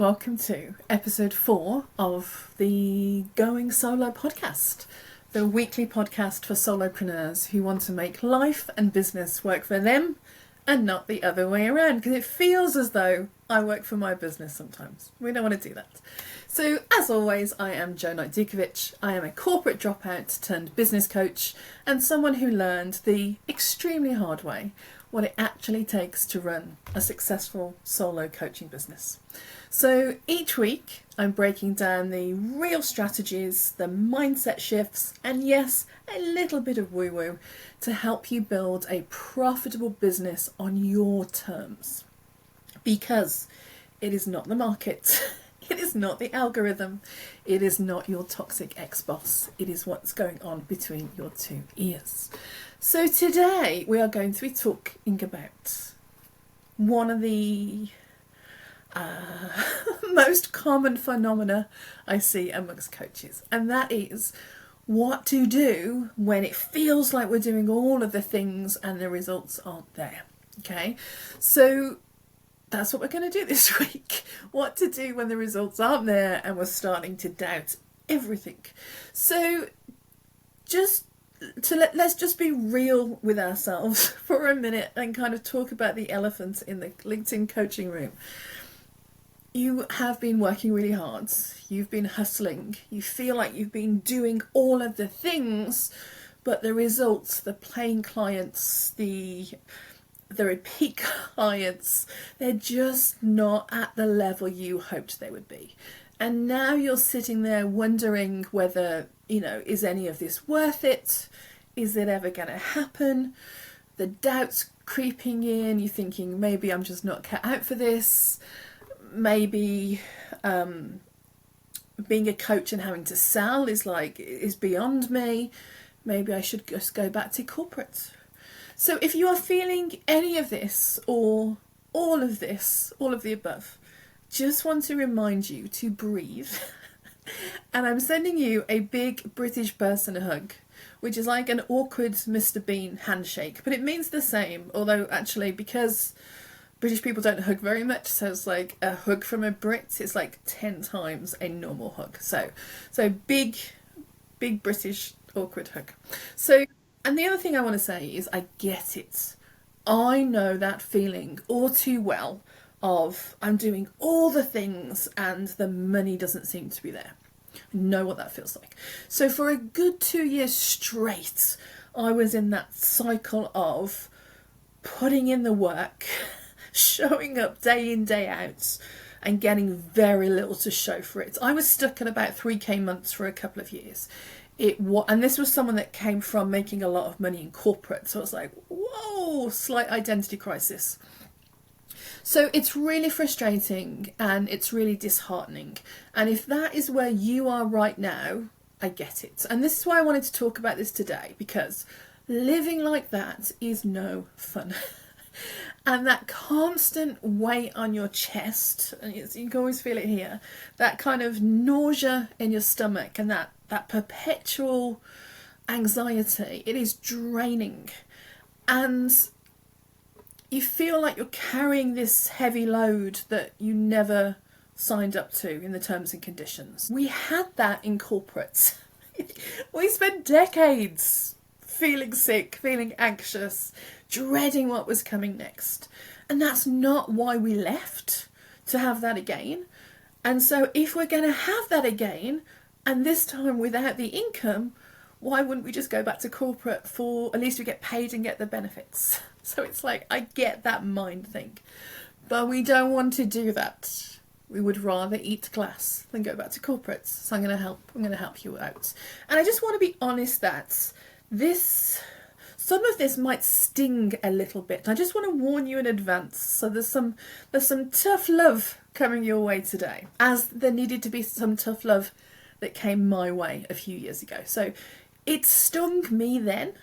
welcome to episode 4 of the Going Solo podcast, the weekly podcast for solopreneurs who want to make life and business work for them and not the other way around, because it feels as though I work for my business sometimes. We don't want to do that. So as always, I am Knight Dutkewich. I am a corporate dropout turned business coach and someone who learned the extremely hard way what it actually takes to run a successful solo coaching business. So each week I'm breaking down the real strategies, the mindset shifts, and yes, a little bit of woo-woo to help you build a profitable business on your terms. Because it is not the market, it is not the algorithm, it is not your toxic ex-boss, it is what's going on between your two ears. So today we are going to be talking about one of the most common phenomena I see amongst coaches, and that is what to do when it feels like we're doing all of the things and the results aren't there. Okay, so that's what we're going to do this week. What to do when the results aren't there and we're starting to doubt everything. So let's just be real with ourselves for a minute and kind of talk about the elephant in the LinkedIn coaching room. You have been working really hard. You've been hustling. You feel like you've been doing all of the things, but the results, the paying clients, the repeat clients, they're just not at the level you hoped they would be. And now you're sitting there wondering whether, is any of this worth it? Is it ever going to happen? The doubt's creeping in. You're thinking, maybe I'm just not cut out for this. Maybe being a coach and having to sell is beyond me. Maybe I should just go back to corporate. So if you are feeling any of this or all of this, all of the above, just want to remind you to breathe. And I'm sending you a big British person hug, which is like an awkward Mr. Bean handshake, but it means the same, although actually because British people don't hug very much, so it's like a hug from a Brit, it's like 10 times a normal hug. So big British awkward hug. So, and the other thing I want to say is I get it. I know that feeling all too well of I'm doing all the things and the money doesn't seem to be there. I know what that feels like. So for a good 2 years straight, I was in that cycle of putting in the work, showing up day in, day out, and getting very little to show for it. I was stuck at about 3k months for a couple of years. And this was someone that came from making a lot of money in corporate, so I was like, whoa, slight identity crisis. So it's really frustrating and it's really disheartening. And if that is where you are right now, I get it. And this is why I wanted to talk about this today, because living like that is no fun. And that constant weight on your chest, and you can always feel it here, that kind of nausea in your stomach and that perpetual anxiety, it is draining. And you feel like you're carrying this heavy load that you never signed up to in the terms and conditions. We had that in corporates. We spent decades feeling sick, feeling anxious, dreading what was coming next. And that's not why we left, to have that again. And so if we're going to have that again, and this time without the income, why wouldn't we just go back to corporate for at least we get paid and get the benefits? So it's like, I get that mind thing, but we don't want to do that. We would rather eat glass than go back to corporates. So I'm going to help you out. And I just want to be honest that some of this might sting a little bit. I just want to warn you in advance. So there's some tough love coming your way today, as there needed to be some tough love that came my way a few years ago. So it stung me then.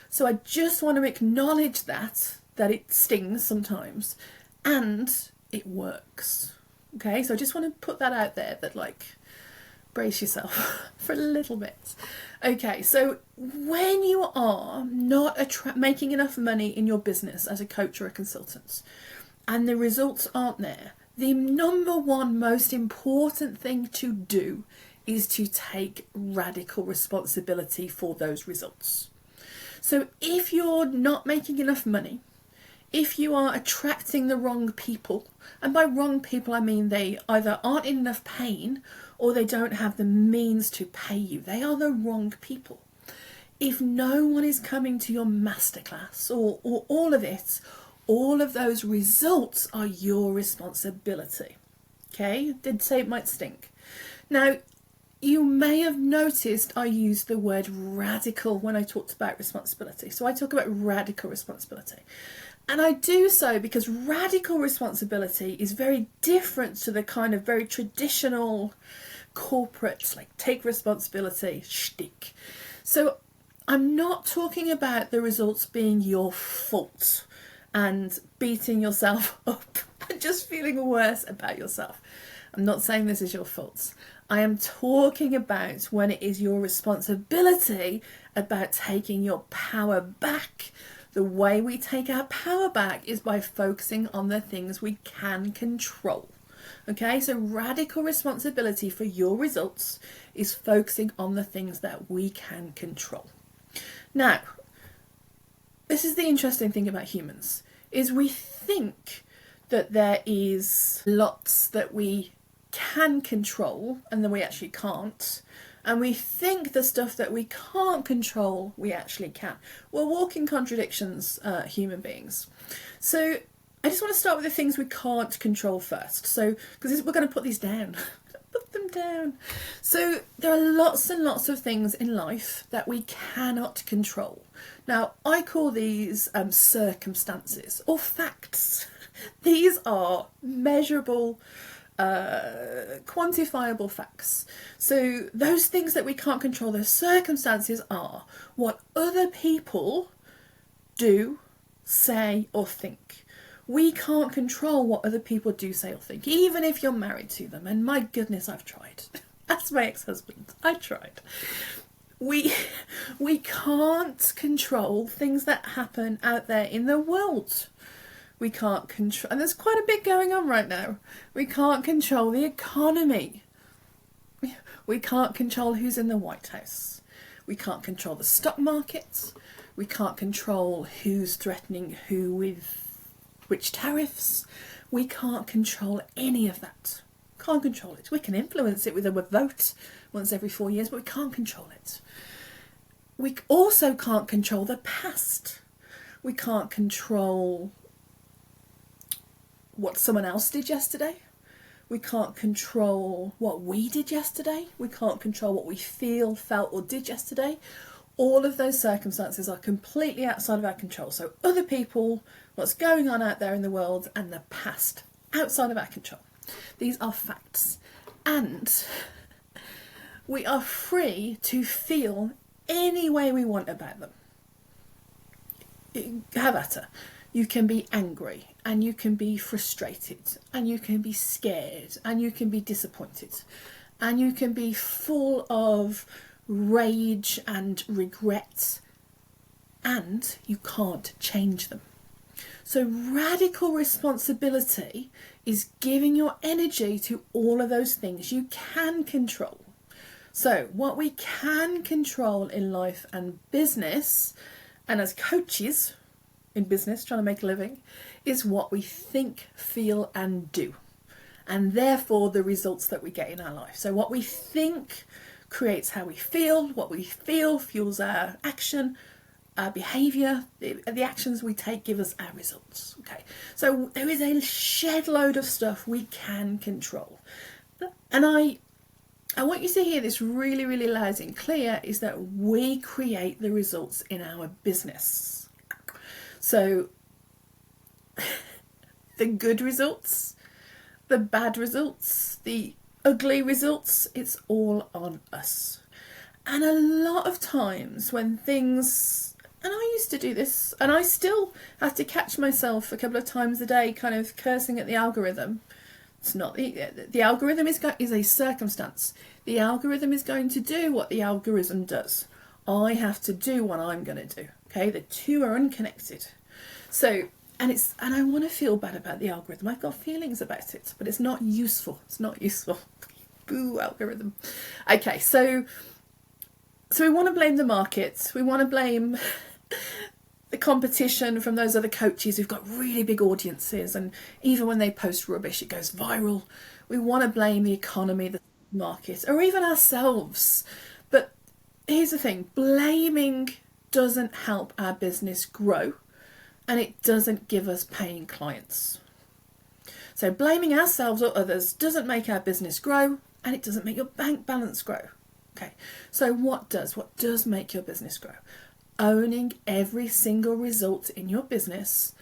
So I just want to acknowledge that it stings sometimes and it works. Okay, so I just want to put that out there, that brace yourself for a little bit. Okay, so when you are not making enough money in your business as a coach or a consultant and the results aren't there, the number one most important thing to do is to take radical responsibility for those results. So if you're not making enough money, if you are attracting the wrong people, and by wrong people I mean they either aren't in enough pain or they don't have the means to pay you, they are the wrong people. If no one is coming to your masterclass or all of it, all of those results are your responsibility. Okay, did say it might stink. Now, you may have noticed I used the word radical when I talked about responsibility. So I talk about radical responsibility. And I do so because radical responsibility is very different to the kind of very traditional corporate, like take responsibility shtick. So I'm not talking about the results being your fault and beating yourself up and just feeling worse about yourself. I'm not saying this is your fault. I am talking about when it is your responsibility, about taking your power back. The way we take our power back is by focusing on the things we can control. Okay, so radical responsibility for your results is focusing on the things that we can control. Now, this is the interesting thing about humans, is we think that there is lots that we can control and then we actually can't. And we think the stuff that we can't control, we actually can. We're walking contradictions, human beings. So I just want to start with the things we can't control first. So, because we're going to put these down. Put them down. So there are lots and lots of things in life that we cannot control. Now, I call these circumstances or facts. These are measurable, quantifiable facts. So those things that we can't control, those circumstances, are what other people do, say or think. We can't control what other people do, say or think, even if you're married to them. And my goodness, I've tried. That's my ex-husband. I tried. We can't control things that happen out there in the world. We can't control, and there's quite a bit going on right now. We can't control the economy. We can't control who's in the White House. We can't control the stock market. We can't control who's threatening who with which tariffs. We can't control any of that. Can't control it. We can influence it with a vote once every 4 years, but we can't control it. We also can't control the past. We can't control what someone else did yesterday. We can't control what we did yesterday. We can't control what we feel, felt or did yesterday. All of those circumstances are completely outside of our control. So other people, what's going on out there in the world, and the past, outside of our control. These are facts. And we are free to feel any way we want about them. Have at it. You can be angry, and you can be frustrated, and you can be scared, and you can be disappointed, and you can be full of rage and regret, and you can't change them. So radical responsibility is giving your energy to all of those things you can control. So what we can control in life and business, and as coaches in business trying to make a living, is what we think, feel and do, and therefore the results that we get in our life. So what we think creates how we feel, what we feel fuels our action, our behaviour, the actions we take give us our results. Okay, so there is a shed load of stuff we can control, and I want you to hear this really, really loud and clear, is that we create the results in our business. So the good results, the bad results, the ugly results, it's all on us. And a lot of times when things, and I used to do this, and I still have to catch myself a couple of times a day kind of cursing at the algorithm. It's not the algorithm is a circumstance. The algorithm is going to do what the algorithm does. I have to do what I'm going to do. Okay, the two are unconnected. So and I want to feel bad about the algorithm. I've got feelings about it, but it's not useful. It's not useful. Boo, algorithm. Okay, so we want to blame the markets. We want to blame the competition from those other coaches who've got really big audiences, and even when they post rubbish, it goes viral. We want to blame the economy, the market, or even ourselves. But here's the thing, blaming doesn't help our business grow, and it doesn't give us paying clients. So blaming ourselves or others doesn't make our business grow, and it doesn't make your bank balance grow. Okay, so what does make your business grow? Owning every single result in your business,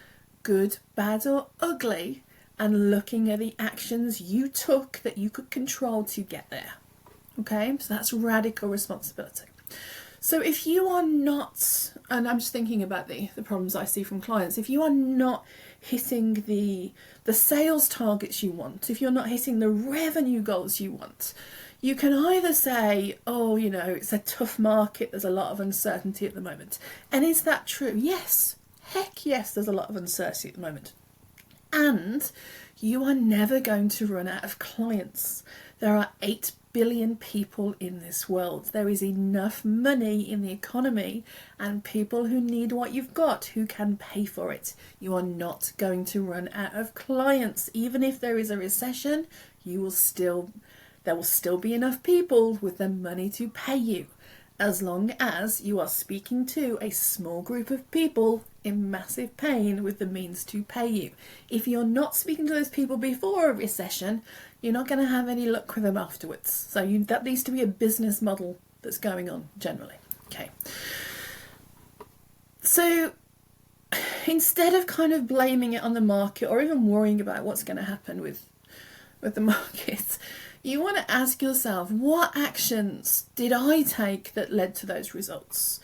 good, bad or ugly, and looking at the actions you took that you could control to get there. Okay, so that's radical responsibility. So if you are not, and I'm just thinking about the problems I see from clients, if you are not hitting the sales targets you want, if you're not hitting the revenue goals you want, you can either say, oh, you know, it's a tough market, there's a lot of uncertainty at the moment. And is that true? Yes. Heck yes, there's a lot of uncertainty at the moment. And you are never going to run out of clients. There are 8 billion people in this world. There is enough money in the economy and people who need what you've got, who can pay for it. You are not going to run out of clients. Even if there is a recession, there will still be enough people with the money to pay you, as long as you are speaking to a small group of people in massive pain with the means to pay you. If you're not speaking to those people before a recession, you're not going to have any luck with them afterwards. So that needs to be a business model that's going on generally. Okay. So instead of kind of blaming it on the market or even worrying about what's going to happen with the market, you want to ask yourself, what actions did I take that led to those results?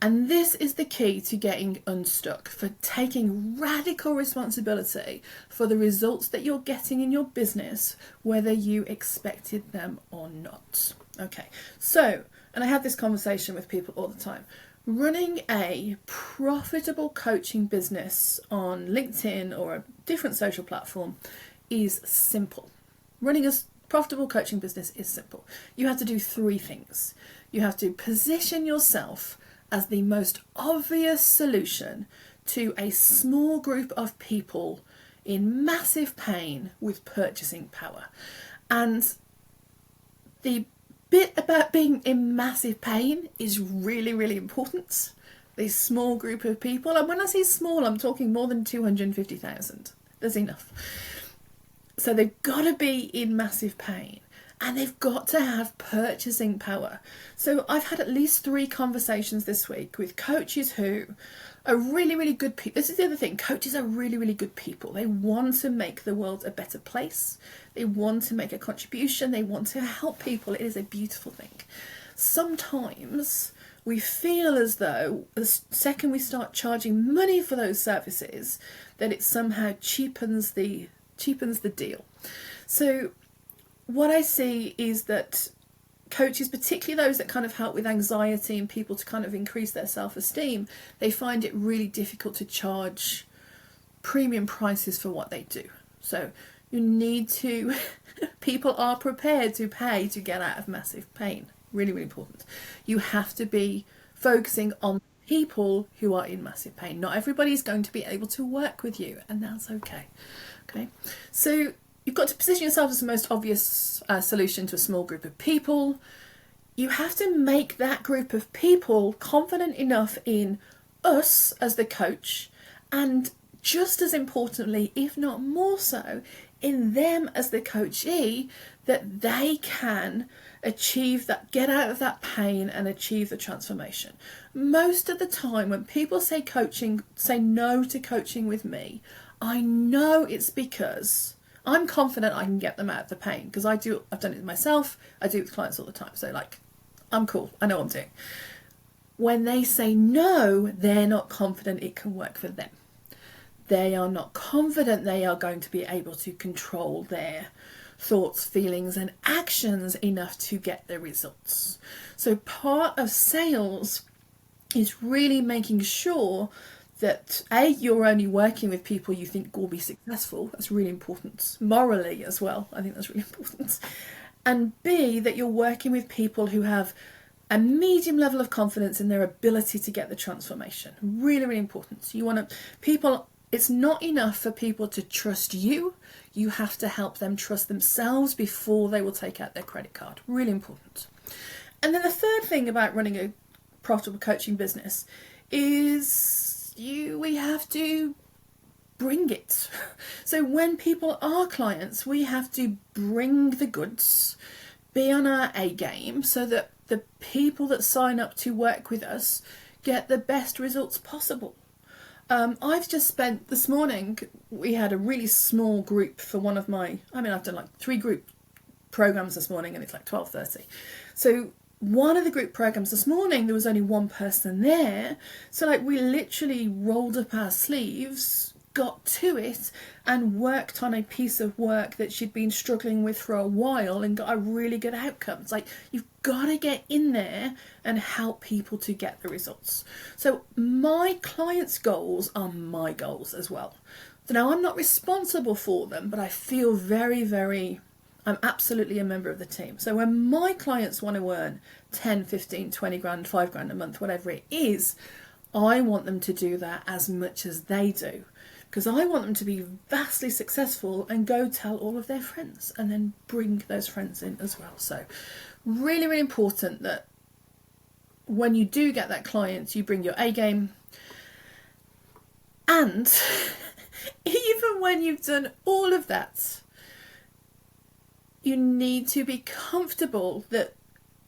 And this is the key to getting unstuck, for taking radical responsibility for the results that you're getting in your business, whether you expected them or not. Okay, so, and I have this conversation with people all the time, running a profitable coaching business on LinkedIn or a different social platform is simple. Running a profitable coaching business is simple. You have to do 3 things. You have to position yourself as the most obvious solution to a small group of people in massive pain with purchasing power. And the bit about being in massive pain is really, really important. This small group of people, and when I say small, I'm talking more than 250,000. There's enough. So they've got to be in massive pain. And they've got to have purchasing power. So I've had at least 3 conversations this week with coaches who are really, really good people. This is the other thing. Coaches are really, really good people. They want to make the world a better place. They want to make a contribution. They want to help people. It is a beautiful thing. Sometimes we feel as though the second we start charging money for those services, that it somehow cheapens the deal. So what I see is that coaches, particularly those that kind of help with anxiety and people to kind of increase their self-esteem, they find it really difficult to charge premium prices for what they do. So you need to, people are prepared to pay to get out of massive pain. Really, really important. You have to be focusing on people who are in massive pain. Not everybody is going to be able to work with you, and that's okay. Okay, so you've got to position yourself as the most obvious solution to a small group of people. You have to make that group of people confident enough in us as the coach, and just as importantly, if not more so, in them as the coachee, that they can achieve that, get out of that pain and achieve the transformation. Most of the time when people say no to coaching with me, I know it's because I'm confident I can get them out of the pain, because I've done it myself, I do it with clients all the time, so I'm cool, I know what I'm doing. When they say no, they're not confident it can work for them. They are not confident they are going to be able to control their thoughts, feelings and actions enough to get the results. So part of sales is really making sure that A, you're only working with people you think will be successful. That's really important. Morally as well, I think that's really important. And B, that you're working with people who have a medium level of confidence in their ability to get the transformation. Really, really important. You want to, people, it's not enough for people to trust you. You have to help them trust themselves before they will take out their credit card. Really important. And then the third thing about running a profitable coaching business is we have to bring it. So when people are clients, we have to bring the goods, be on our A game, so that the people that sign up to work with us get the best results possible. I've just spent this morning, we had a really small group for one of my, I've done like 3 group programs this morning, and it's like 12:30. So one of the group programs this morning, there was only one person there. So like we literally rolled up our sleeves, got to it, and worked on a piece of work that she'd been struggling with for a while and got a really good outcome. It's like, you've got to get in there and help people to get the results. So my clients' goals are my goals as well. So now I'm not responsible for them, but I feel I'm absolutely a member of the team. So when my clients want to earn 10, 15, 20 grand, 5 grand a month, whatever it is, I want them to do that as much as they do, because I want them to be vastly successful and go tell all of their friends and then bring those friends in as well. So really, really important that when you do get that client, you bring your A game. And even when you've done all of that, you need to be comfortable that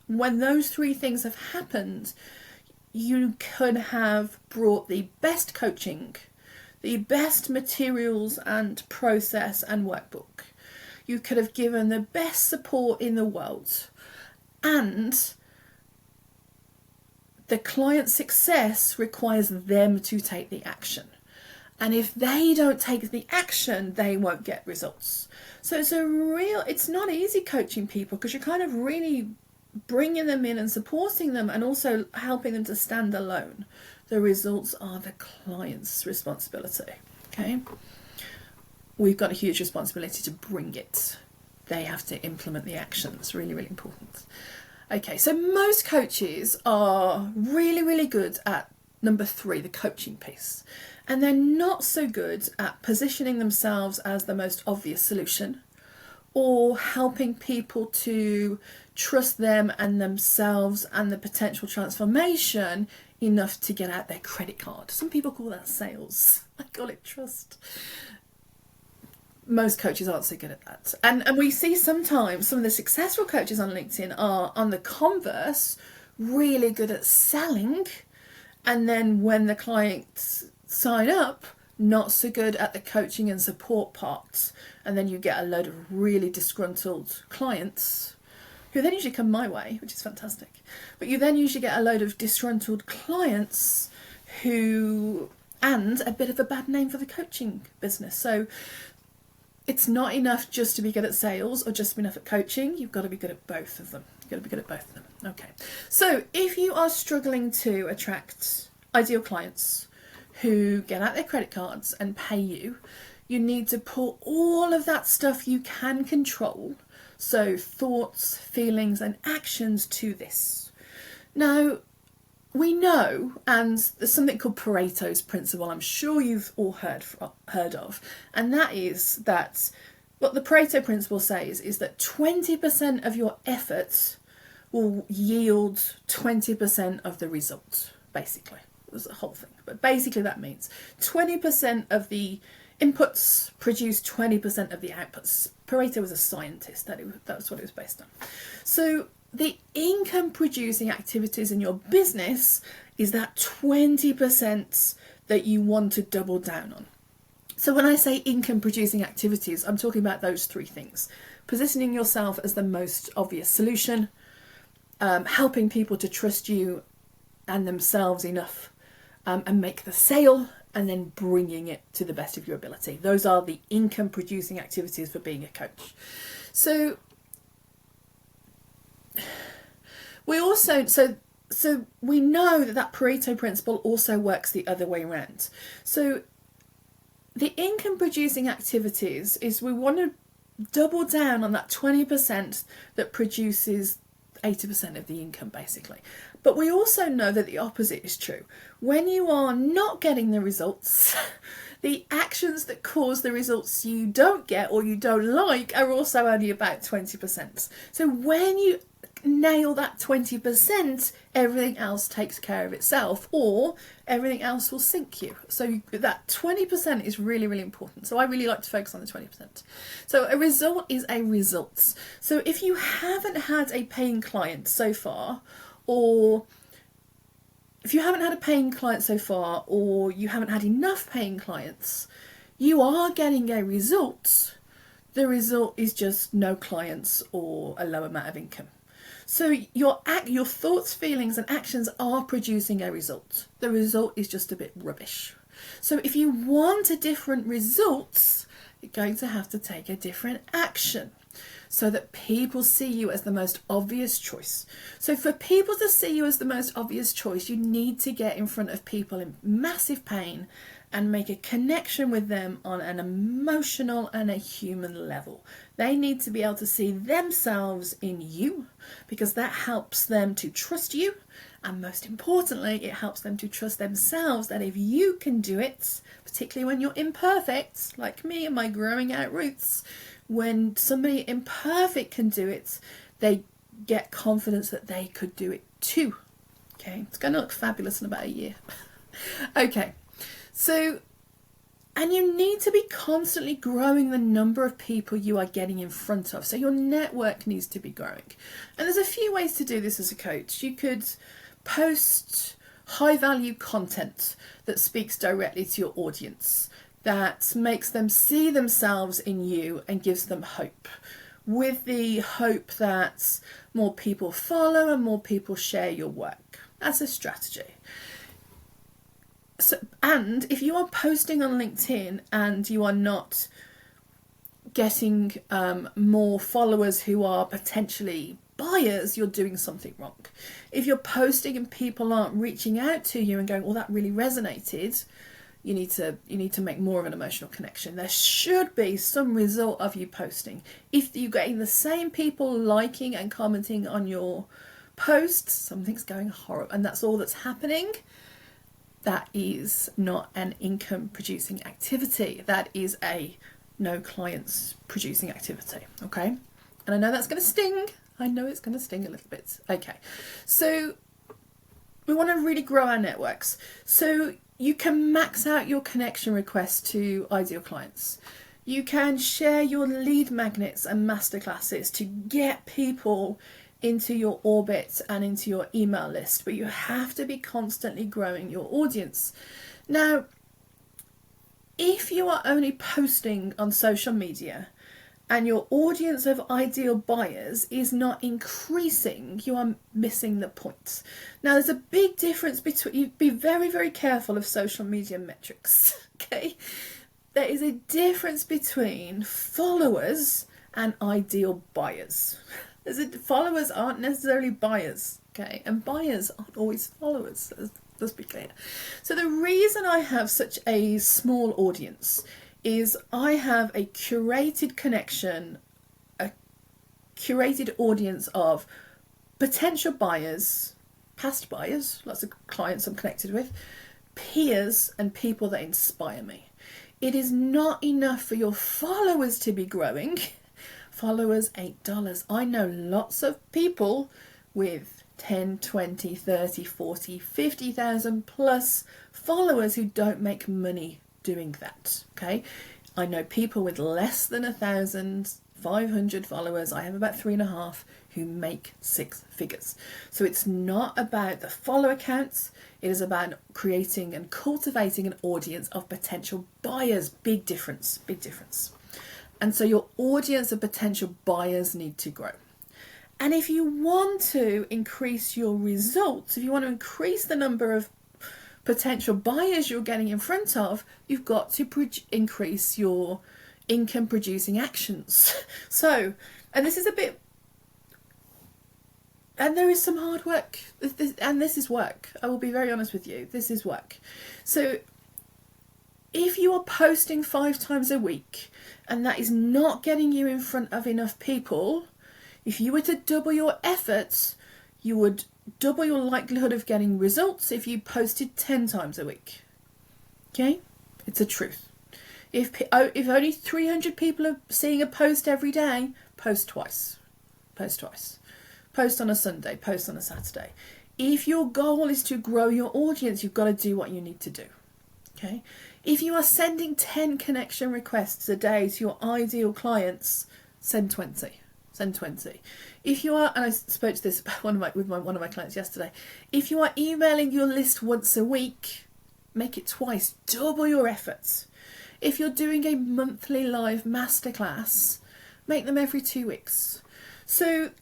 when those 3 things have happened, you could have brought the best coaching, the best materials and process and workbook. You could have given the best support in the world. And the client's success requires them to take the action. And if they don't take the action, they won't get results. So it's not easy coaching people, because you're kind of really bringing them in and supporting them and also helping them to stand alone. The results are the client's responsibility. Okay? We've got a huge responsibility to bring it. They have to implement the actions. Really, really important. Okay, so most coaches are really, really good at number 3, the coaching piece. And they're not so good at positioning themselves as the most obvious solution, or helping people to trust them and themselves and the potential transformation enough to get out their credit card. Some people call that sales. I call it trust. Most coaches aren't so good at that. And we see sometimes some of the successful coaches on LinkedIn are, on the converse, really good at selling. And then when the clients sign up, not so good at the coaching and support part. And then you get a load of really disgruntled clients who then usually come my way, which is fantastic. But you then usually get a load of disgruntled clients and a bit of a bad name for the coaching business. So it's not enough just to be good at sales or just to be enough at coaching. You've got to be good at both of them. Okay. So if you are struggling to attract ideal clients who get out their credit cards and pay you, you need to put all of that stuff you can control, so thoughts, feelings and actions, to this. Now, we know, and there's something called Pareto's Principle, I'm sure you've all heard of, and that is that what the Pareto Principle says is that 20% of your effort will yield 20% of the result, basically. There's a whole thing, but basically that means 20% of the inputs produce 20% of the outputs. Pareto was a scientist, that was what it was based on. So the income producing activities in your business is that 20% that you want to double down on. So when I say income producing activities, I'm talking about those 3 things: positioning yourself as the most obvious solution, helping people to trust you and themselves enough and make the sale, and then bringing it to the best of your ability. Those are the income producing activities for being a coach. So we also, so So we know that Pareto Principle also works the other way around. So the income producing activities is we want to double down on that 20% that produces 80% of the income, basically. But we also know that the opposite is true. When you are not getting the results, the actions that cause the results you don't get or you don't like are also only about 20%. So when you nail that 20%, everything else takes care of itself, or everything else will sink you. So that 20% is really, really important. So I really like to focus on the 20%. So a result is a result. So if you haven't had a paying client so far, or if you haven't had a paying client so far, or you haven't had enough paying clients, you are getting a result. The result is just no clients or a low amount of income. So your thoughts, feelings and actions are producing a result. The result is just a bit rubbish. So if you want a different result, you're going to have to take a different action so that people see you as the most obvious choice. So for people to see you as the most obvious choice, you need to get in front of people in massive pain and make a connection with them on an emotional and a human level. They need to be able to see themselves in you, because that helps them to trust you, and most importantly, it helps them to trust themselves that if you can do it, particularly when you're imperfect, like me and my growing out roots, when somebody imperfect can do it, they get confidence that they could do it too. Okay, it's going to look fabulous in about a year. Okay. So, and you need to be constantly growing the number of people you are getting in front of. So your network needs to be growing. And there's a few ways to do this as a coach. You could post high value content that speaks directly to your audience, that makes them see themselves in you and gives them hope, with the hope that more people follow and more people share your work. That's a strategy. So, and if you are posting on LinkedIn and you are not getting more followers who are potentially buyers, you're doing something wrong. If you're posting and people aren't reaching out to you and going, "Oh, that really resonated," you need to make more of an emotional connection. There should be some result of you posting. If you're getting the same people liking and commenting on your posts, something's going horrible, and that's all that's happening. That is not an income producing activity. That is a no clients producing activity. Okay. And I know that's going to sting. I know it's going to sting a little bit. Okay. So we want to really grow our networks. So you can max out your connection requests to ideal clients. You can share your lead magnets and masterclasses to get people into your orbit and into your email list, but you have to be constantly growing your audience. Now, if you are only posting on social media and your audience of ideal buyers is not increasing, you are missing the point. Now, there's a big difference between, you be very, very careful of social media metrics, okay? There is a difference between followers and ideal buyers. Followers aren't necessarily buyers, okay? And buyers aren't always followers, let's be clear. So the reason I have such a small audience is I have a curated connection, a curated audience of potential buyers, past buyers, lots of clients I'm connected with, peers and people that inspire me. It is not enough for your followers to be growing. Followers, $8. I know lots of people with 10, 20, 30, 40, 50,000 plus followers who don't make money doing that. Okay. I know people with less than 1,500 followers. I have about 3.5 who make 6 figures. So it's not about the follower counts. It is about creating and cultivating an audience of potential buyers. Big difference, big difference. And so your audience of potential buyers need to grow. And if you want to increase your results, if you want to increase the number of potential buyers you're getting in front of, you've got to increase your income producing actions. So, and this is a bit And there is some hard work, and this is work. I will be very honest with you. This is work. So if you are posting 5 times a week and that is not getting you in front of enough people, if you were to double your efforts, you would double your likelihood of getting results if you posted 10 times a week. Okay? It's a truth. If only 300 people are seeing a post every day, post twice. Post twice. Post on a Sunday, post on a Saturday. If your goal is to grow your audience, you've got to do what you need to do. Okay? If you are sending 10 connection requests a day to your ideal clients, send 20. Send 20. If you are, and I spoke to this with one of my clients yesterday, if you are emailing your list once a week, make it twice. Double your efforts. If you're doing a monthly live masterclass, make them every 2 weeks. So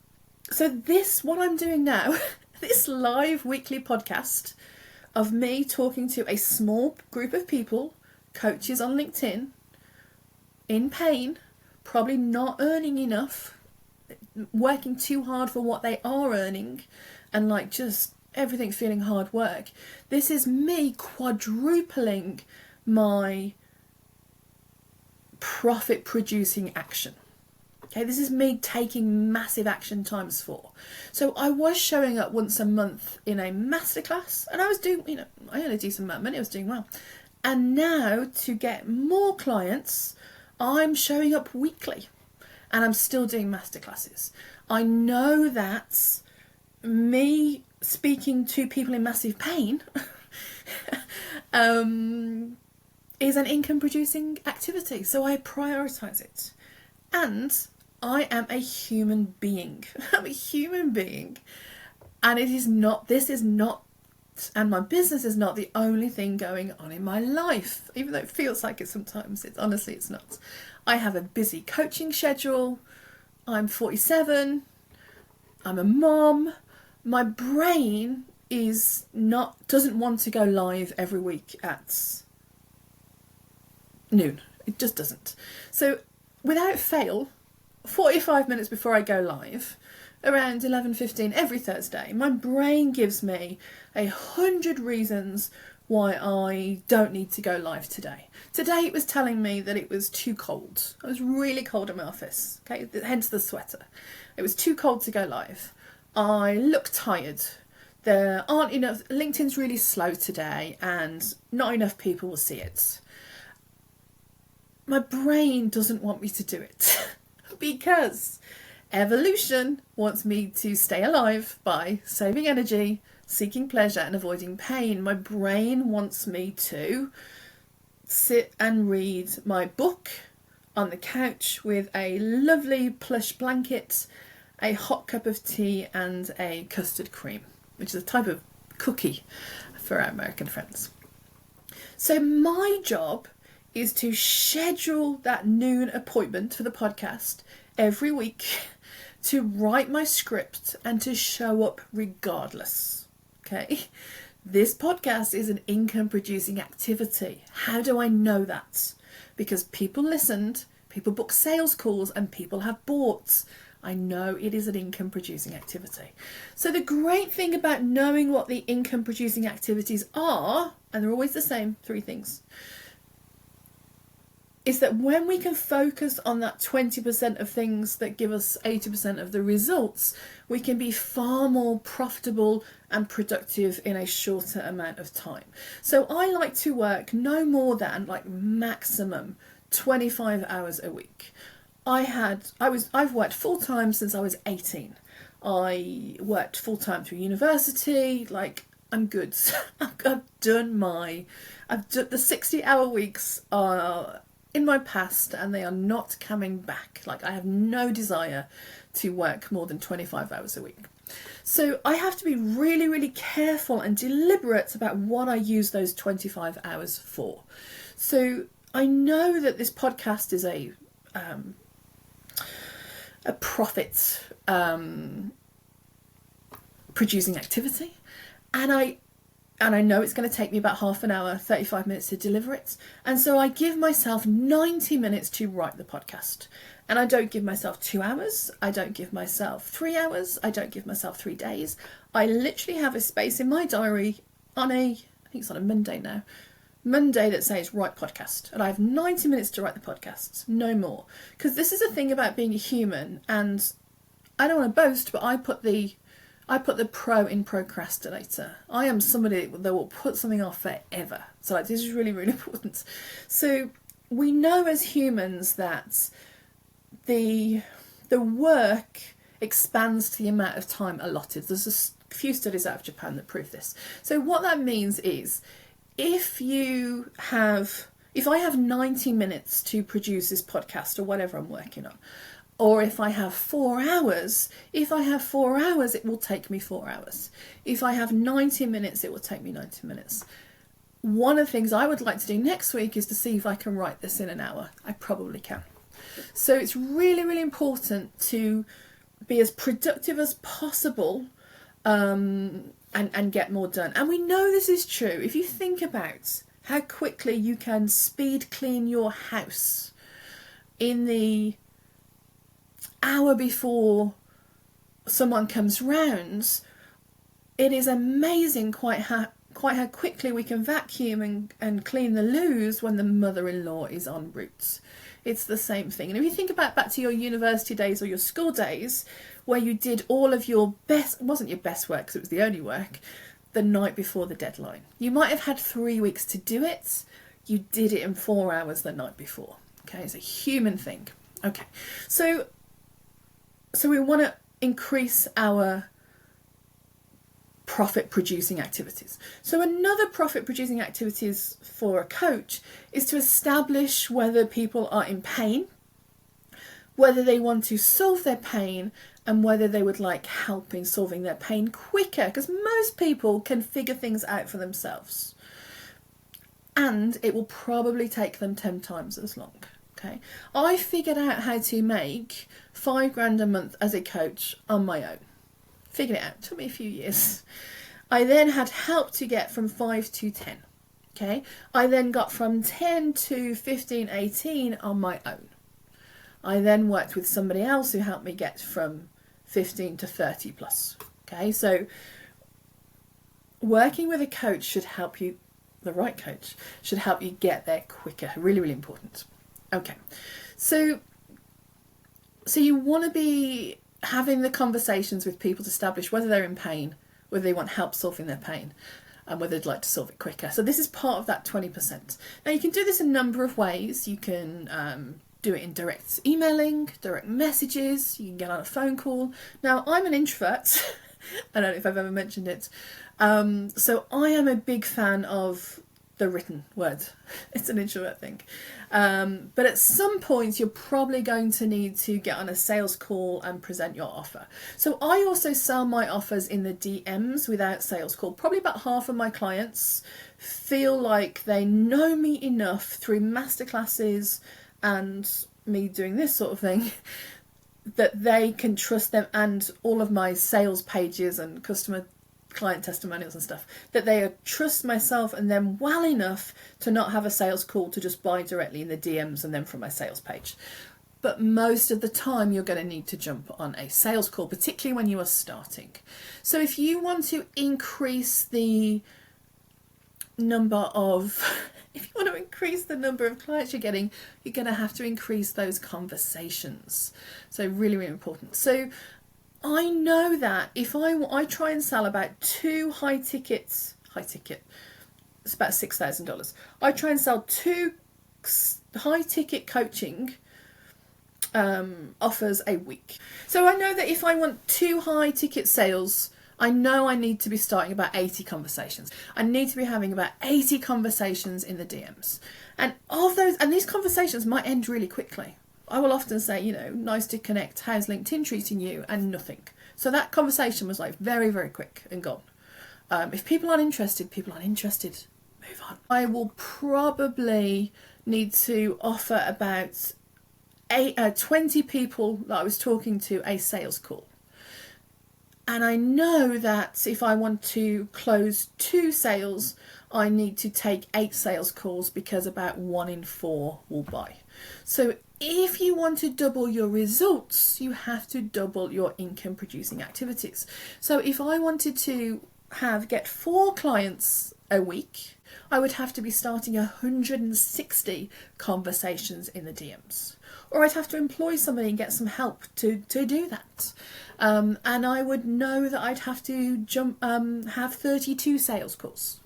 this, what I'm doing now, this live weekly podcast of me talking to a small group of people, coaches on LinkedIn, in pain, probably not earning enough, working too hard for what they are earning, and like just everything feeling hard work. This is me quadrupling my profit producing action. Okay, this is me taking massive action times 4. So I was showing up once a month in a masterclass, and I was doing, I earned a decent amount of money, I was doing well. And now to get more clients, I'm showing up weekly, and I'm still doing masterclasses. I know that me speaking to people in massive pain is an income producing activity, so I prioritize it. And I am a human being. I'm a human being. And this is not, and my business is not the only thing going on in my life, even though it feels like it sometimes. Honestly, it's not. I have a busy coaching schedule. I'm 47. I'm a mom. My brain doesn't want to go live every week at noon. It just doesn't. So without fail, 45 minutes before I go live, around 11:15 every Thursday, my brain gives me 100 reasons why I don't need to go live today. Today it was telling me that it was too cold. I was really cold in my office, okay, hence the sweater. It was too cold to go live. I look tired. There aren't enough, LinkedIn's really slow today and not enough people will see it. My brain doesn't want me to do it because evolution wants me to stay alive by saving energy, seeking pleasure and avoiding pain. My brain wants me to sit and read my book on the couch with a lovely plush blanket, a hot cup of tea and a custard cream, which is a type of cookie for our American friends. So my job is to schedule that noon appointment for the podcast every week, to write my script and to show up regardless. Okay? This podcast is an income producing activity. How do I know that? Because people listened, people booked sales calls, and people have bought. I know it is an income producing activity. So the great thing about knowing what the income producing activities are, and they're always the same, 3 things, is that when we can focus on that 20% of things that give us 80% of the results, we can be far more profitable and productive in a shorter amount of time. So I like to work no more than maximum 25 hours a week. I've worked full-time since I was 18. I worked full-time through university. I'm good. I've done the 60-hour weeks are in my past and they are not coming back. I have no desire to work more than 25 hours a week. So I have to be really, really careful and deliberate about what I use those 25 hours for. So I know that this podcast is a profit producing activity, and And I know it's going to take me about half an hour, 35 minutes to deliver it. And so I give myself 90 minutes to write the podcast. And I don't give myself 2 hours. I don't give myself 3 hours. I don't give myself 3 days. I literally have a space in my diary on I think it's on a Monday now, Monday that says write podcast. And I have 90 minutes to write the podcasts, no more. Because this is a thing about being a human, and I don't want to boast, but I put the pro in procrastinator. I am somebody that will put something off forever. So like, this is really, really important. So we know as humans that the work expands to the amount of time allotted. There's a few studies out of Japan that prove this. So what that means is, if I have 90 minutes to produce this podcast or whatever I'm working on, or if I have 4 hours, it will take me 4 hours. If I have 90 minutes, it will take me 90 minutes. One of the things I would like to do next week is to see if I can write this in an hour. I probably can. So it's really, really important to be as productive as possible, and get more done. And we know this is true. If you think about how quickly you can speed clean your house in the hour before someone comes round, it is amazing quite how quickly we can vacuum and clean the loos when the mother-in-law is en route. It's the same thing. And if you think about back to your university days or your school days, where you did all of your best, it wasn't your best work because it was the only work, the night before the deadline. You might have had 3 weeks to do it. You did it in 4 hours the night before. Okay, it's a human thing. Okay, so we want to increase our profit producing activities. So another profit producing activities for a coach is to establish whether people are in pain, whether they want to solve their pain, and whether they would like help in solving their pain quicker, because most people can figure things out for themselves, and it will probably take them 10 times as long. Okay, I figured out how to make £5,000 a month as a coach on my own. Figured it out. It took me a few years. I then had help to get from 5 to 10. Okay, I then got from 10 to 15, 18 on my own. I then worked with somebody else who helped me get from 15 to 30 plus. Okay, so working with a coach should help you, the right coach, should help you get there quicker. Really, really important. Okay, so you want to be having the conversations with people to establish whether they're in pain, whether they want help solving their pain, and whether they'd like to solve it quicker. So this is part of that 20%. Now you can do this a number of ways. You can do it in direct emailing, direct messages, you can get on a phone call. Now I'm an introvert, I don't know if I've ever mentioned it, so I am a big fan of the written word. It's an introvert thing. But at some point you're probably going to need to get on a sales call and present your offer. So I also sell my offers in the DMs without sales call. Probably about half of my clients feel like they know me enough through masterclasses and me doing this sort of thing that they can trust them, and all of my sales pages and client testimonials and stuff, that they trust myself and them well enough to not have a sales call, to just buy directly in the DMs and then from my sales page. But most of the time you're going to need to jump on a sales call, particularly when you are starting. So if you want to increase the number of clients you're getting, you're going to have to increase those conversations. So really, really important. So I know that if I try and sell about 2 high ticket, it's about $6,000. I try and sell 2 high ticket coaching offers a week. So I know that if I want 2 high ticket sales, I know I need to be starting about 80 conversations. I need to be having about 80 conversations in the DMs. And of those, and these conversations might end really quickly. I will often say, nice to connect, how's LinkedIn treating you, and nothing. So that conversation was like very, very quick and gone. If people aren't interested, move on. I will probably need to offer about 20 people that I was talking to a sales call. And I know that if I want to close 2 sales, I need to take 8 sales calls because about 1 in 4 will buy. So if you want to double your results, you have to double your income producing activities. So if I wanted to get 4 clients a week, I would have to be starting 160 conversations in the DMs. Or I'd have to employ somebody and get some help to do that. And I would know that I'd have to have 32 sales calls.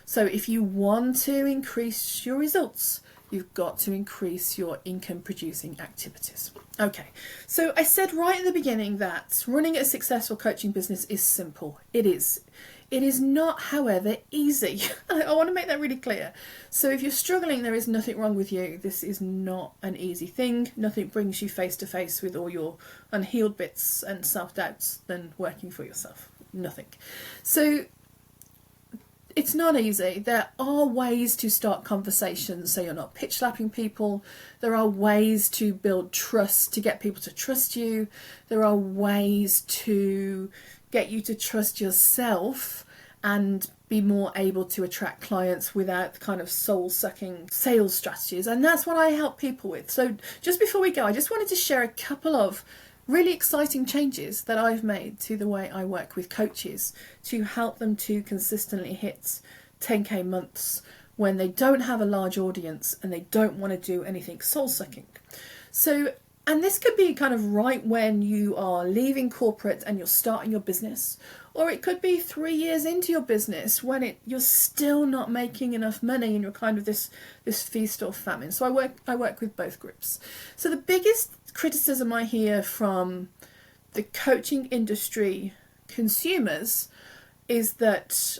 So if you want to increase your results, you've got to increase your income producing activities. Okay, so I said right at the beginning that running a successful coaching business is simple. It is. It is not, however, easy. I want to make that really clear. So if you're struggling, there is nothing wrong with you. This is not an easy thing. Nothing brings you face to face with all your unhealed bits and self-doubts than working for yourself. Nothing. So it's not easy. There are ways to start conversations so you're not pitch slapping people. There are ways to build trust, to get people to trust you. There are ways to get you to trust yourself and be more able to attract clients without the kind of soul-sucking sales strategies. And that's what I help people with. So just before we go, I just wanted to share a couple of really exciting changes that I've made to the way I work with coaches to help them to consistently hit 10k months when they don't have a large audience and they don't want to do anything soul-sucking. So, and this could be kind of right when you are leaving corporate and you're starting your business, or it could be 3 years into your business when you're still not making enough money and you're kind of this feast or famine. So I work with both groups. So the biggest criticism I hear from the coaching industry consumers is that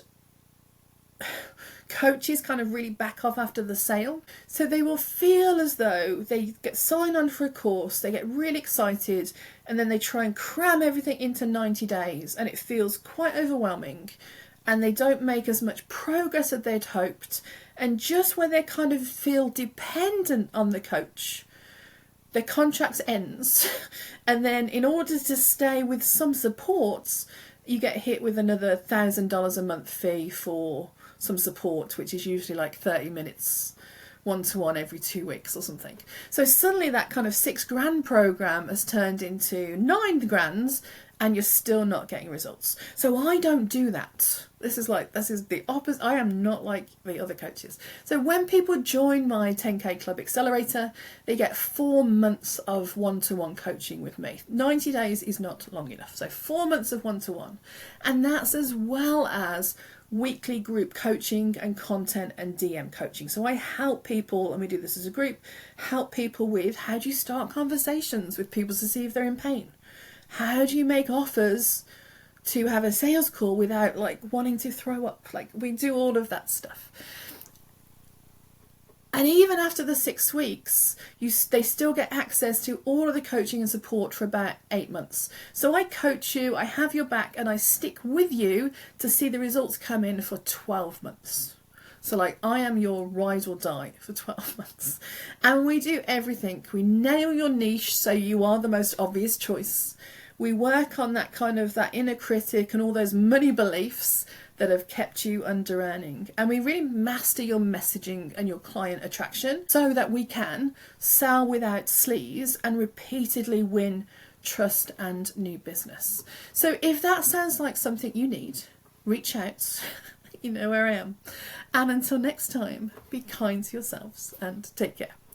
coaches kind of really back off after the sale. So they will feel as though they get signed on for a course, they get really excited, and then they try and cram everything into 90 days and it feels quite overwhelming and they don't make as much progress as they'd hoped. And just when they kind of feel dependent on the coach, their contract ends and then in order to stay with some supports, you get hit with another $1,000 a month fee for some support, which is usually like 30 minutes one-to-one every 2 weeks or something. So suddenly that kind of $6,000 program has turned into $9,000 and you're still not getting results. So I don't do that. This is the opposite. I am not like the other coaches. So when people join my 10K Club Accelerator, they get 4 months of one-to-one coaching with me. 90 days is not long enough. So 4 months of one-to-one. And that's as well as weekly group coaching and content and DM coaching. So I help people, and we do this as a group, help people with how do you start conversations with people to see if they're in pain? How do you make offers to have a sales call without like wanting to throw up? Like we do all of that stuff. And even after the 6 weeks, they still get access to all of the coaching and support for about 8 months. So I coach you, I have your back, and I stick with you to see the results come in for 12 months. So like I am your ride or die for 12 months. And we do everything. We nail your niche so you are the most obvious choice. We work on that kind of that inner critic and all those money beliefs that have kept you under earning. And we really master your messaging and your client attraction so that we can sell without sleaze and repeatedly win trust and new business. So if that sounds like something you need, reach out. You know where I am. And until next time, be kind to yourselves and take care.